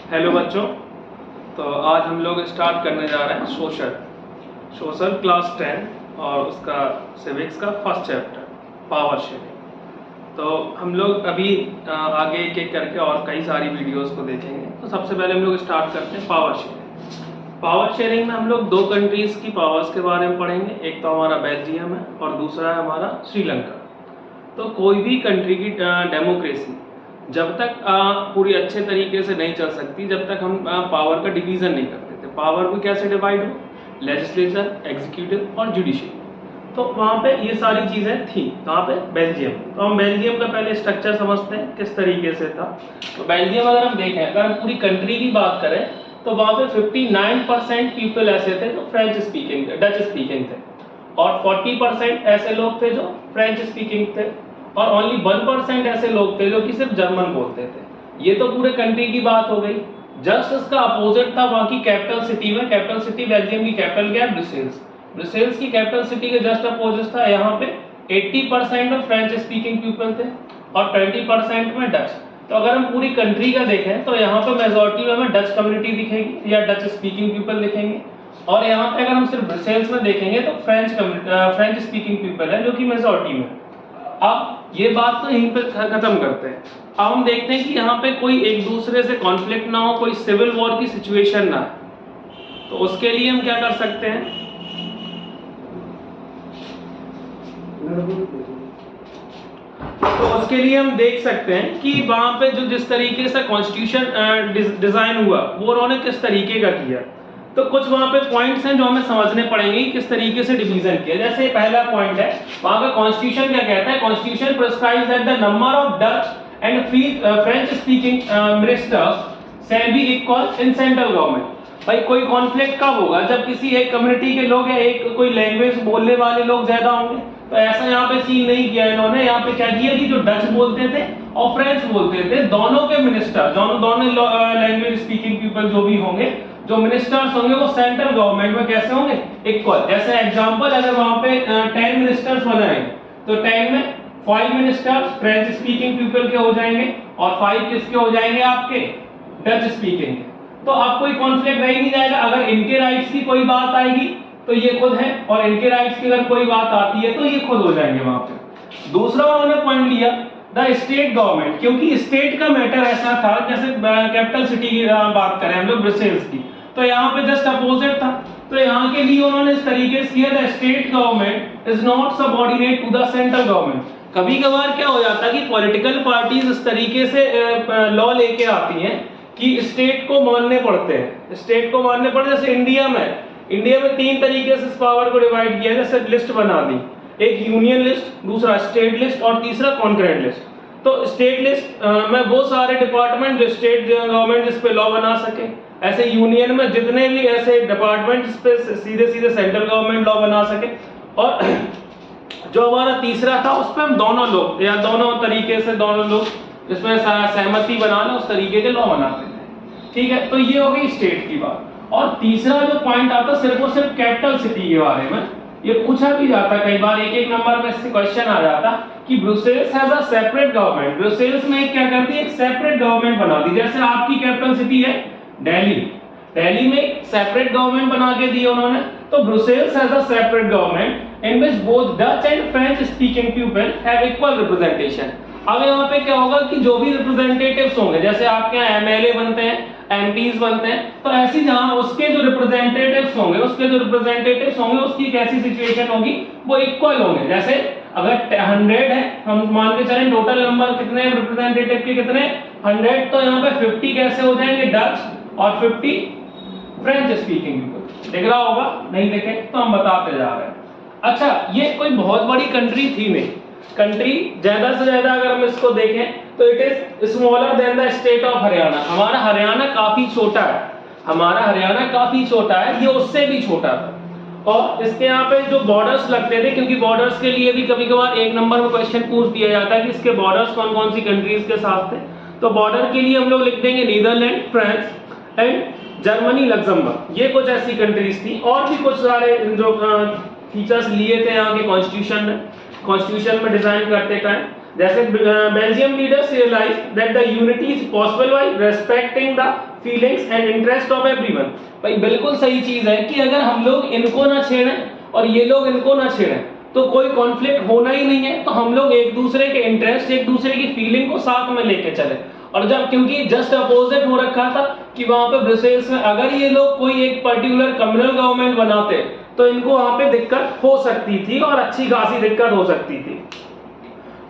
Hello बच्चों। तो आज हम लोग स्टार्ट करने जा रहे हैं सोशल क्लास 10 और उसका सिविक्स का फर्स्ट चैप्टर पावर शेयरिंग। तो हम लोग अभी आगे एक एक करके और कई सारी वीडियोस को देखेंगे। तो सबसे पहले हम लोग स्टार्ट करते हैं पावर शेयरिंग। पावर शेयरिंग में हम लोग दो कंट्रीज़ की पावर्स के बारे में पढ़ेंगे। एक तो हमारा बेल्जियम है और दूसरा है हमारा श्रीलंका। तो कोई भी कंट्री की डेमोक्रेसी जब तक पूरी अच्छे तरीके से नहीं चल सकती जब तक हम पावर का डिवीज़न नहीं करते थे। पावर भी कैसे डिवाइड हो, लेजिस्लेचर, एग्जीक्यूटिव और जुडिशियरी। तो वहाँ पे ये सारी चीज़ें थी। कहाँ पे? बेल्जियम। तो हम बेल्जियम का पहले स्ट्रक्चर समझते हैं किस तरीके से था। तो बेल्जियम अगर हम देखें, अगर हम पूरी कंट्री की बात करें तो वहाँ पे 59% पीपल ऐसे थे जो फ्रेंच स्पीकिंग डच स्पीकिंग थे और 40% ऐसे लोग थे जो फ्रेंच स्पीकिंग थे और ओनली 1% ऐसे लोग थे जो कि सिर्फ जर्मन बोलते थे। ये तो पूरे कंट्री की बात हो गई। जस्ट इसका अपोजिट था वहाँ की कैपिटल सिटी में। कैपिटल सिटी बेल्जियम की कैपिटल क्या है? ब्रुसेल्स। ब्रुसेल्स की कैपिटल सिटी के जस्ट अपोजिट था यहाँ पे 80% में फ्रेंच स्पीकिंग पीपल थे और 20% में डच। तो अगर हम पूरी कंट्री का देखें तो यहाँ पे मेजॉरिटी में हमें डच कम्युनिटी दिखेगी या डच स्पीकिंग पीपल दिखेंगे और यहाँ पे अगर हम सिर्फ ब्रुसेल्स में देखेंगे तो फ्रेंच स्पीकिंग पीपल है जो कि मेजॉरिटी में। अब ये बात तो यहीं पे खत्म करते हैं। अब हम देखते हैं कि यहाँ पे कोई एक दूसरे से कॉन्फ्लिक्ट ना हो, कोई सिविल वॉर की सिचुएशन ना है। तो उसके लिए हम क्या कर सकते हैं? तो उसके लिए हम देख सकते हैं कि वहां पे जो जिस तरीके से कॉन्स्टिट्यूशन डिजाइन हुआ वो उन्होंने किस तरीके का किया। तो कुछ वहां पे पॉइंट्स हैं जो हमें समझने पड़ेंगे किस तरीके से डिवीजन किया। जैसे पहला पॉइंट है, वहां का कॉन्स्टिट्यूशन क्या कहता है? Constitution prescribes that the number of Dutch and French speaking ministers shall be equal in central government. भाई कोई कॉन्फ्लिक्ट कब होगा? जब किसी एक कम्युनिटी के लोग या एक कोई लैंग्वेज बोलने वाले लोग ज्यादा होंगे। तो ऐसा यहाँ पे सीन नहीं किया इन्होंने। यहाँ पे क्या किया कि जो डच बोलते थे और फ्रेंच बोलते थे दोनों के मिनिस्टर, दोनों लैंग्वेज स्पीकिंग पीपल जो भी होंगे, जो मिनिस्टर्स होंगे वो सेंट्रल गवर्नमेंट में कैसे होंगे? इक्वल। जैसे एग्जांपल, अगर वहां पे 10 मिनिस्टर्स बनाए तो 10 में 5 मिनिस्टर्स फ्रेंच स्पीकिंग पीपल के हो जाएंगे और 5 किसके हो जाएंगे? आपके डच स्पीकिंग। तो अब कोई कॉन्फ्लिक्ट रह ही नहीं जाएगा। अगर इनके राइट्स की कोई बात आएगी तो ये खुद है और इनके राइट्स की अगर कोई बात आती है तो ये खुद हो जाएंगे वहां पे। दूसरा उन्होंने पॉइंट लिया द स्टेट गवर्नमेंट, क्योंकि स्टेट का मैटर ऐसा था, जैसे कैपिटल सिटी की बात करें हम लोग ब्रुसेल्स की, तो यहाँ पे जस्ट अपोजिट था। तो यहाँ के लिए उन्होंने इस तरीके से किया the state government is not subordinate to the central government. कभी कभार क्या हो जाता है कि पॉलिटिकल पार्टीज इस तरीके से लॉ लेके आती हैं कि स्टेट को मानने पड़ते हैं, स्टेट को मानने पड़ते। जैसे इंडिया में 3 तरीके से इस पावर को डिवाइड किया, जैसे लिस्ट बना दी, एक यूनियन लिस्ट, दूसरा स्टेट लिस्ट और तीसरा कॉन्करेंट लिस्ट। तो स्टेट लिस्ट में वो सारे डिपार्टमेंट जो स्टेट गवर्नमेंट जिस पे लॉ बना सके, ऐसे यूनियन में जितने भी ऐसे डिपार्टमेंट जिस पे सीधे सीधे सेंट्रल गवर्नमेंट लॉ बना सके, और जो हमारा तीसरा था उस पर हम दोनों लोग या दोनों तरीके से दोनों लोग जिसमें सहमति बनाना उस तरीके के लॉ बनाते थे। ठीक है, तो ये हो गई स्टेट की बात। और तीसरा जो पॉइंट आता सिर्फ और सिर्फ कैपिटल सिटी के बारे में, ये पूछा भी जाता कई बार, एक नंबर में इससे क्वेश्चन आ जाता कि Brussels has a separate government. Brussels में क्या करती है? एक सेपरेट गवर्नमेंट बना दी। जैसे आपकी कैपिटल सिटी है दिल्ली में एक सेपरेट गवर्नमेंट बना के दी उन्होंने। तो Brussels has a separate government in which both Dutch and French speaking people have equal representation. अब यहाँ पे क्या होगा कि जो भी रिप्रेजेंटेटिव्स होंगे, जैसे आपके यहाँ एमएलए बनते हैं, एमपीज बनते हैं, तो ऐसी जहां उसके जो रिप्रेजेंटेटिव्स होंगे उसकी कैसी सिचुएशन होगी? वो इक्वल होंगे। जैसे अगर 100 है, हम मान के चलें टोटल नंबर कितने रिप्रेजेंटेटिव के, कितने 100, तो यहाँ पे 50 कैसे हो जाएंगे? डच और 50 फ्रेंच स्पीकिंग पीपल। दिख रहा होगा? नहीं दिखे तो हम बताते जा रहे हैं। अच्छा, ये कोई बहुत बड़ी कंट्री थी नहीं। कंट्री ज्यादा से ज्यादा अगर हम इसको देखें तो it is smaller than the state of Haryana. हमारा हरियाणा काफी छोटा है, ये उससे भी छोटा था। और इसके यहाँ पे जो बॉर्डर्स लगते थे, क्योंकि बॉर्डर्स के लिए भी कभी कभार एक नंबर में क्वेश्चन पूछ दिया जाता है कि इसके बॉर्डर्स कौन कौन सी कंट्रीज के साथ थे। तो बॉर्डर के लिए हम लोग लिख देंगे Netherland, France and Germany, Luxembourg. ये कुछ ऐसी कंट्रीज थी। और भी कुछ सारे जो फीचर्स लिए थे यहाँ के कॉन्स्टिट्यूशन में डिजाइन करते टाइम, जैसे Belgium leaders realise that the unity is possible by respecting the feelings and interest of everyone. भाई बिल्कुल सही चीज है कि अगर हम लोग इनको ना छेड़ें और ये लोग इनको ना छेड़ें तो कोई कॉन्फ्लिक्ट होना ही नहीं है। तो हम लोग एक दूसरे के इंटरेस्ट, एक दूसरे की फीलिंग को साथ में लेके चले। और जब क्योंकि जस्ट अपोजिट हो रखा था कि वहां पे ब्रसेल्स में अगर ये लोग कोई एक पर्टिकुलर कम्युनल गवर्नमेंट बनाते तो इनको वहां पे दिक्कत हो सकती थी और अच्छी खासी दिक्कत हो सकती थी।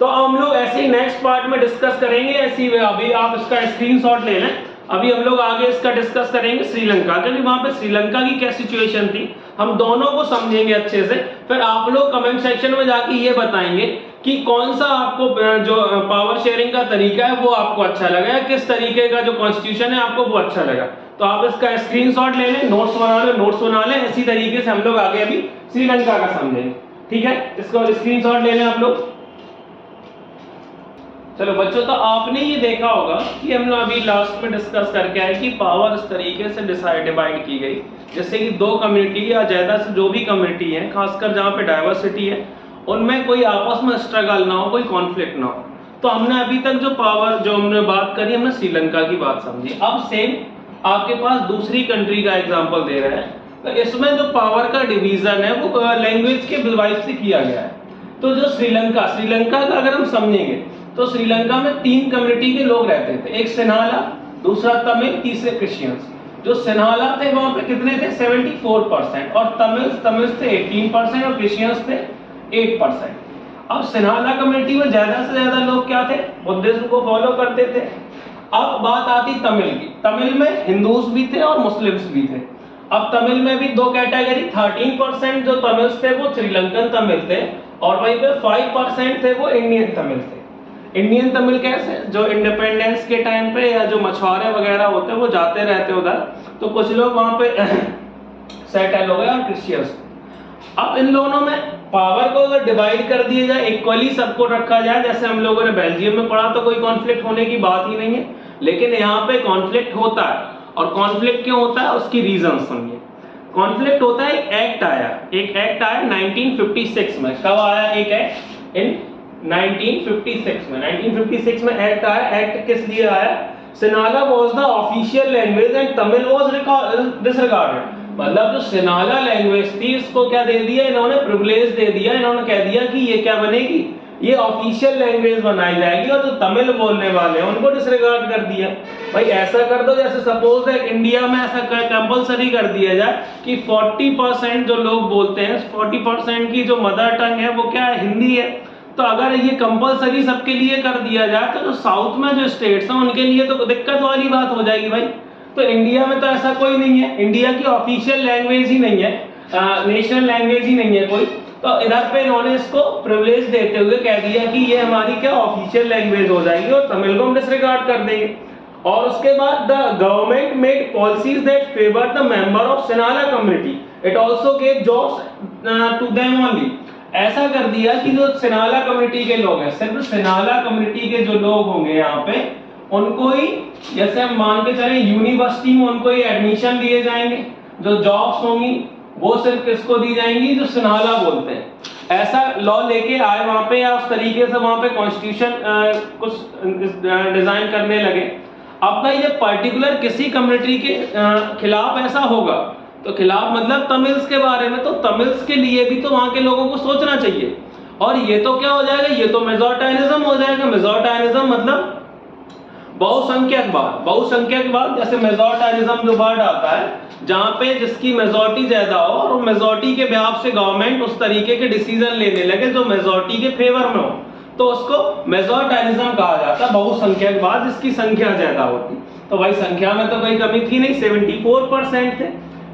तो हम लोग ऐसे ही नेक्स्ट पार्ट में डिस्कस करेंगे। ऐसी अभी आप इसका स्क्रीनशॉट ले लें। अभी हम लोग आगे इसका डिस्कस करेंगे श्रीलंका, क्योंकि वहां पे श्रीलंका की क्या सिचुएशन थी हम दोनों को समझेंगे अच्छे से। फिर आप लोग कमेंट सेक्शन में जाके ये बताएंगे कि कौन सा आपको जो पावर शेयरिंग का तरीका है वो आपको अच्छा लगा या किस तरीके का जो कॉन्स्टिट्यूशन है आपको वो अच्छा लगा। तो आप इसका स्क्रीनशॉट ले लें, नोट्स बना लें। इसी तरीके से हम लोग आगे अभी श्रीलंका का समझेंगे। ठीक है, इसको स्क्रीनशॉट ले लें आप लोग। चलो बच्चों, तो आपने ये देखा होगा कि हम लोग अभी लास्ट में डिस्कस करके आए कि पावर इस तरीके से डिवाइड की गई, जैसे कि दो कम्युनिटी या ज्यादा से जो भी कम्युनिटी है, खासकर जहाँ पे डाइवर्सिटी है, उनमें कोई आपस में स्ट्रगल ना हो, कोई कॉन्फ्लिक्ट ना हो। तो हमने अभी तक जो पावर जो हमने बात करी, हमने श्रीलंका की बात समझी। अब सेम आपके पास दूसरी कंट्री का एग्जाम्पल दे रहे हैं। तो इसमें जो पावर का डिवीजन है वो लैंग्वेज के बेसिस से किया गया है। तो जो श्रीलंका का अगर हम समझेंगे तो श्रीलंका में तीन कम्युनिटी के लोग रहते थे, एक सिन्हाला, दूसरा तमिल, तीसरे क्रिश्चियंस। जो सिन्हाला थे वहां पे कितने थे? 74%, और तमिल थे 18% और क्रिश्चियंस थे 8%। अब सिन्हाला कम्युनिटी में ज्यादा से ज्यादा लोग क्या थे? बुद्धिज्म को फॉलो करते थे। अब बात आती तमिल की। तमिल में हिंदूज भी थे और मुस्लिम्स भी थे। अब तमिल में भी दो कैटेगरी, 13% जो तमिल्स थे वो श्रीलंकन तमिल थे और वहीं पे 5% थे वो इंडियन तमिल थे। इंडियन तमिल कैसे? जो इंडिपेंडेंस के टाइम पे या जो मछुआरे वगैरह होते हैं वो जाते रहते उधर, तो कुछ लोग वहां पे सेटल हो गए और क्रिश्चियंस। अब इन दोनों में पावर को अगर डिवाइड कर दिया जाए, इक्वली सबको रखा जाए, जैसे हम लोगों ने बेल्जियम में पढ़ा, तो कोई कॉन्फ्लिक्ट होने की बात ही नहीं है। लेकिन यहाँ पे कॉन्फ्लिक्ट होता है, और कॉन्फ्लिक्ट क्यों होता है उसकी रीजन सुनिए। कॉन्फ्लिक्ट होता है, एक एक्ट आया 1956 में। कब आया एक एक्ट? इन 1956 में एक्ट आया। एक्ट किस लिए आया? Sinhala was the official language and Tamil was disregarded. मतलब जो सिन्हाला लैंग्वेज थी इसको क्या दे दिया इन्होंने? प्रिविलेज दे दिया। इन्होंने कह दिया कि ये क्या बनेगी? ये ऑफिशियल लैंग्वेज बनाई जाएगी, और जो तमिल बोलने वाले हैं उनको डिसरिगार्ड कर दिया। भाई ऐसा कर दो, जैसे सपोज दैट इंडिया में ऐसा कंपलसरी कर दिया जाए कि 40% जो लोग बोलते हैं, 40% की जो मदर टंग है वो क्या है? हिंदी है। तो अगर ये कंपलसरी सबके लिए कर दिया जाए तो जो साउथ में जो स्टेट्स हैं उनके लिए तो दिक्कत वाली बात हो जाएगी भाई। तो इंडिया में तो ऐसा कोई नहीं है, इंडिया की ऑफिशियल लैंग्वेज ही नहीं है, नेशनल लैंग्वेज ही नहीं है कोई। तो इधर पे इन्होंने इसको प्रिविलेज देते हुए कह दिया कि ये हमारी क्या ऑफिशियल लैंग्वेज हो जाएगी और तमिल को हम डिसरिगार्ड कर देंगे। और उसके बाद the government made policies that favour the member of Sinhala community, it also gave jobs to them only. ऐसा कर दिया कि जो सिन्हाला कम्युनिटी के लोग हैं, सिर्फ सिन्हाला कम्युनिटी के जो लोग होंगे यहाँ पे, उनको ही, जैसे हम मान के चले यूनिवर्सिटी में उनको ही एडमिशन दिए जाएंगे। जो जॉब्स होंगी वो सिर्फ किसको दी जाएंगी? जो सिन्हाला बोलते हैं। ऐसा लॉ लेके आए वहां पे, या उस तरीके से वहां पे कॉन्स्टिट्यूशन कुछ डिजाइन करने लगे। अब भाई ये पर्टिकुलर किसी कम्युनिटी के खिलाफ ऐसा होगा, तो खिलाफ मतलब तमिल्स के बारे में, तो तमिल्स के लिए भी तो वहां के लोगों को सोचना चाहिए। और ये तो क्या हो जाएगा? ये तो मेजोरिटानिज्म हो जाएगा। मेजोरिटानिज्म मतलब बहुसंख्यकवाद। जैसे मेजोरिटानिज्म जो वर्ड आता है, जहां पे जिसकी मेजोरिटी ज्यादा हो और मेजोरिटी के बिहाफ से गवर्नमेंट उस तरीके के डिसीजन लेने लगे जो मेजोरिटी के फेवर में हो, तो उसको मेजोरिटानिज्म कहा जाता है, बहुसंख्यकवाद, जिसकी संख्या ज्यादा होती। तो भाई संख्या में तो कोई कमी थी नहीं, 74% थे।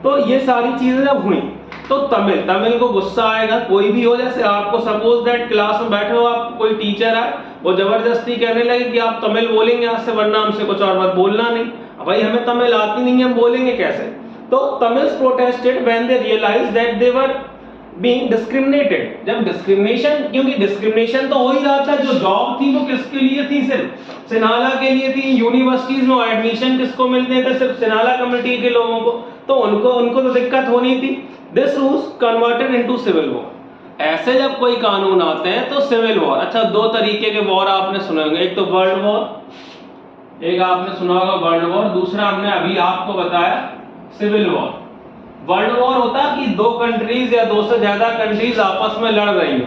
तो ये सारी चीजें जब हुई तो तमिल को गुस्सा आएगा। कोई भी हो, जैसे आपको सपोज दैट क्लास में बैठे हो, आप कोई टीचर है वो जबरदस्ती कहने लगे कि आप तमिल बोलेंगे आज से, वरना हमसे कुछ और बात बोलना नहीं। भाई हमें तमिल आती नहीं है, हम बोलेंगे कैसे? तो Tamils protested when they realised that they were being discriminated. जब डिस्क्रिमिनेशन, क्योंकि डिस्क्रिमिनेशन तो हो ही रहा था, जो जॉब थी वो किसके लिए थी? सिर्फ सिन्हाला के लिए थी। यूनिवर्सिटीज में एडमिशन किसको मिलते थे? सिर्फ सिन्हाला कम्युनिटी के लोगों को। तो उनको तो दिक्कत होनी थी। This rules converted into civil war. ऐसे जब कोई कानून आते हैं तो सिविल वॉर, अच्छा दो तरीके के वॉर आपने सुने होंगे, एक तो वर्ल्ड वॉर एक आपने सुना होगा वर्ल्ड वॉर, दूसरा हमने अभी आपको बताया सिविल वॉर। वर्ल्ड वॉर होता है कि दो कंट्रीज या दो से ज्यादा कंट्रीज आपस में लड़ रही हो।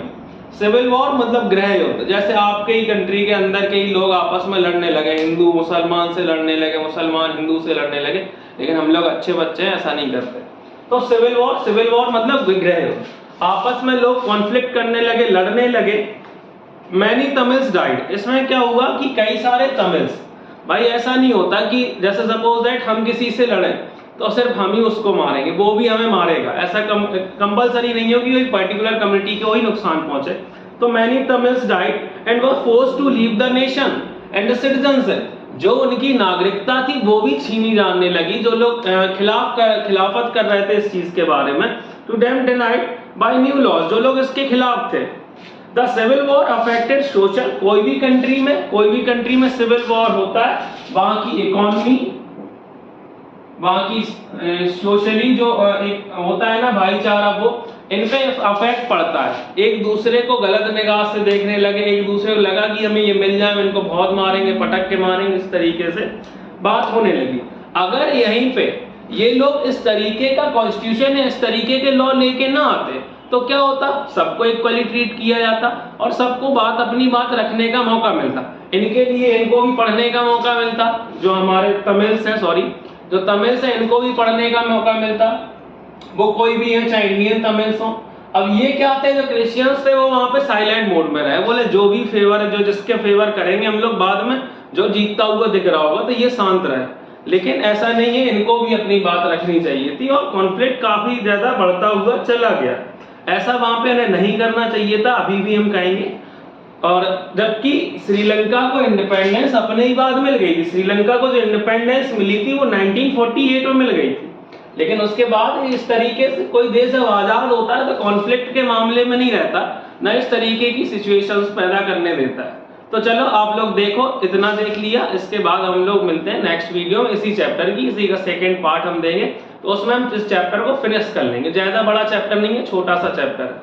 सिविल वॉर मतलब गृह युद्ध, जैसे आपके ही कंट्री के अंदर के ही लोग आपस में लड़ने लगे, हिंदू मुसलमान से लड़ने लगे, मुसलमान हिंदू से लड़ने लगे, लेकिन हम लोग अच्छे बच्चे हैं, ऐसा नहीं करते। तो सिविल वॉर मतलब गृह युद्ध, आपस में लोग कॉन्फ्लिक्ट करने लगे, लड़ने लगे। मैनी तमिल्स डाइड, इसमें क्या हुआ कि कई सारे तमिल्स, भाई ऐसा नहीं होता कि जैसे सपोज दैट हम किसी से लड़े तो सिर्फ हम ही उसको मारेंगे, वो भी हमें मारेगा, ऐसा कंपलसरी नहीं हो कि कोई पर्टिकुलर कम्युनिटी को ही नुकसान पहुंचे। तो many Tamils died and were forced to leave the nation and the citizenship, जो उनकी नागरिकता थी वो भी छीनी जाने लगी, जो लोग खिलाफत कर रहे थे इस चीज के बारे में। To them denied by new laws, जो लोग इसके खिलाफ थे। The civil war affected social, कोई भी कंट्री में सिविल वॉर होता है, वहां की इकोनॉमी, वहां की सोशली जो एक होता है ना भाईचारा, वो इन पे अफेक्ट पड़ता है। एक दूसरे को गलत निगाह से देखने लगे, एक दूसरे को लगा कि हमें ये मिल जाए, इनको बहुत मारेंगे, पटक के मारेंगे, इस तरीके से बात होने लगी। अगर यहीं पे ये लोग इस तरीके का कॉन्स्टिट्यूशन या इस तरीके के लॉ लेके ना आते तो क्या होता, सबको इक्वली ट्रीट किया जाता और सबको अपनी बात रखने का मौका मिलता। इनके लिए इनको भी पढ़ने का मौका मिलता, जो हमारे तमिल्स हैं, जो तमिल्स हैं इनको भी पढ़ने का मौका मिलता, वो कोई भी है, चाहे इंडियन तमिल्स हो। अब ये क्या थे, जो क्रिश्चियंस थे वो वहां पे साइलेंट मोड में रहे, बोले जो भी फेवर है, जो जिसके फेवर करेंगे हम लोग, बाद में जो जीतता हुआ दिख रहा होगा तो ये शांत रहे। लेकिन ऐसा नहीं है, इनको भी अपनी बात रखनी चाहिए थी और कॉन्फ्लिक्ट काफी ज्यादा बढ़ता हुआ चला गया। ऐसा वहां पे इन्हें नहीं करना चाहिए था, अभी भी हम कहेंगे। और जबकि श्रीलंका को इंडिपेंडेंस अपने ही बाद मिल गई थी, श्रीलंका को जो इंडिपेंडेंस मिली थी वो 1948 में मिल गई थी, लेकिन उसके बाद इस तरीके से कोई देश जब आजाद होता है तो कॉन्फ्लिक्ट के मामले में नहीं रहता, न इस तरीके की सिचुएशंस पैदा करने देता है। तो चलो आप लोग देखो, इतना देख लिया, इसके बाद हम लोग मिलते हैं नेक्स्ट वीडियो में इसी चैप्टर की, इसी का सेकेंड पार्ट हम देंगे, तो उसमें हम इस चैप्टर को फिनिश कर लेंगे। ज्यादा बड़ा चैप्टर नहीं है, छोटा सा चैप्टर है।